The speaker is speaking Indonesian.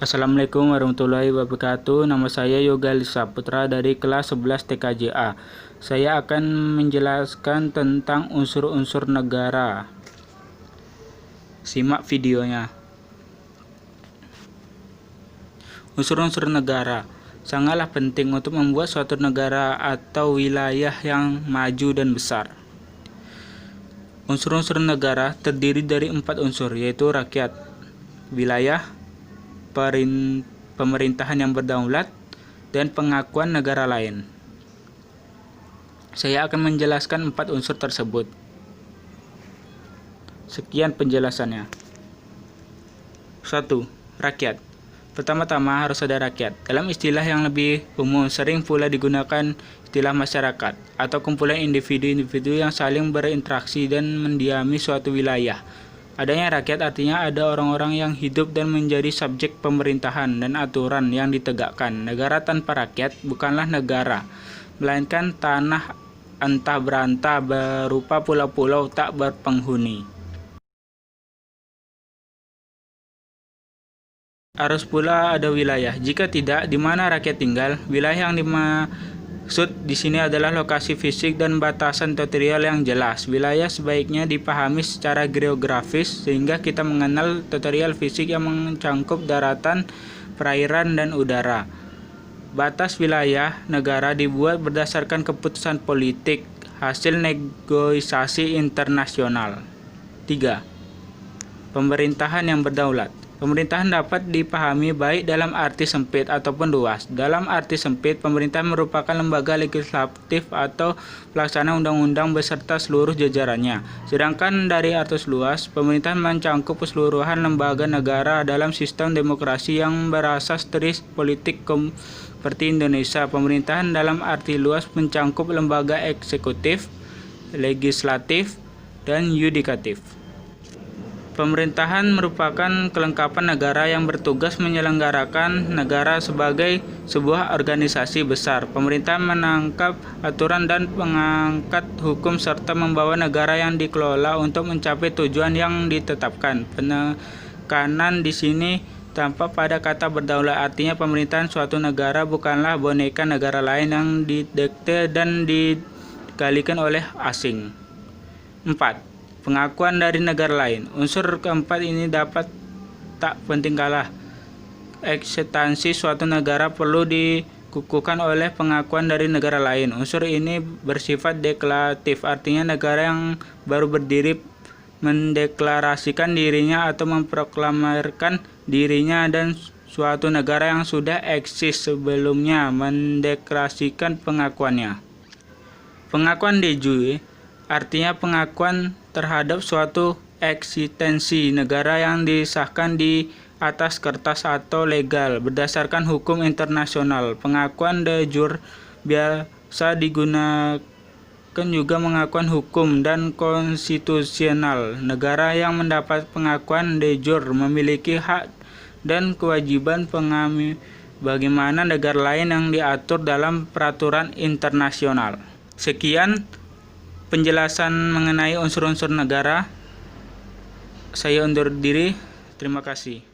Assalamualaikum warahmatullahi wabarakatuh. Nama saya Yoga Lisa Putra dari kelas 11 TKJA. Saya akan menjelaskan tentang unsur-unsur negara. Simak videonya. Unsur-unsur negara sangatlah penting untuk membuat suatu negara atau wilayah yang maju dan besar. Unsur-unsur negara terdiri dari 4 unsur, yaitu rakyat, wilayah, pemerintahan yang berdaulat, dan pengakuan negara lain. Saya akan menjelaskan 4 unsur tersebut. Sekian penjelasannya. 1. Rakyat. Pertama-tama harus ada rakyat. Dalam istilah yang lebih umum, sering pula digunakan istilah masyarakat atau kumpulan individu-individu yang saling berinteraksi dan mendiami suatu wilayah. Adanya rakyat artinya ada orang-orang yang hidup dan menjadi subjek pemerintahan dan aturan yang ditegakkan. Negara tanpa rakyat bukanlah negara, melainkan tanah entah berantah berupa pulau-pulau tak berpenghuni. Harus pula ada wilayah. Jika tidak, di mana rakyat tinggal, wilayah yang dimaksud di sini adalah lokasi fisik dan batasan teritorial yang jelas. Wilayah sebaiknya dipahami secara geografis sehingga kita mengenal teritorial fisik yang mencakup daratan, perairan, dan udara. Batas wilayah negara dibuat berdasarkan keputusan politik hasil negosiasi internasional. 3. Pemerintahan yang berdaulat. Pemerintahan dapat dipahami baik dalam arti sempit ataupun luas. Dalam arti sempit, pemerintahan merupakan lembaga legislatif atau pelaksana undang-undang beserta seluruh jajarannya. Sedangkan dari arti luas, pemerintahan mencakup keseluruhan lembaga negara dalam sistem demokrasi yang berasas dari politik seperti Indonesia. Pemerintahan dalam arti luas mencakup lembaga eksekutif, legislatif, dan yudikatif. Pemerintahan merupakan kelengkapan negara yang bertugas menyelenggarakan negara sebagai sebuah organisasi besar. Pemerintah menangkap aturan dan mengangkat hukum serta membawa negara yang dikelola untuk mencapai tujuan yang ditetapkan. Penekanan di sini tampak pada kata berdaulat, artinya pemerintahan suatu negara bukanlah boneka negara lain yang didikte dan dikendalikan oleh asing. 4. Pengakuan dari negara lain. Unsur keempat ini dapat tak penting kalah. Eksistensi suatu negara perlu dikukuhkan oleh pengakuan dari negara lain. Unsur ini bersifat deklaratif, artinya negara yang baru berdiri mendeklarasikan dirinya atau memproklamirkan dirinya, dan suatu negara yang sudah eksis sebelumnya mendeklarasikan pengakuannya. Pengakuan de jure artinya pengakuan terhadap suatu eksistensi negara yang disahkan di atas kertas atau legal berdasarkan hukum internasional. Pengakuan de jure biasa digunakan juga pengakuan hukum dan konstitusional. Negara yang mendapat pengakuan de jure memiliki hak dan kewajiban bagaimana negara lain yang diatur dalam peraturan internasional. Sekian penjelasan mengenai unsur-unsur negara. Saya undur diri. Terima kasih.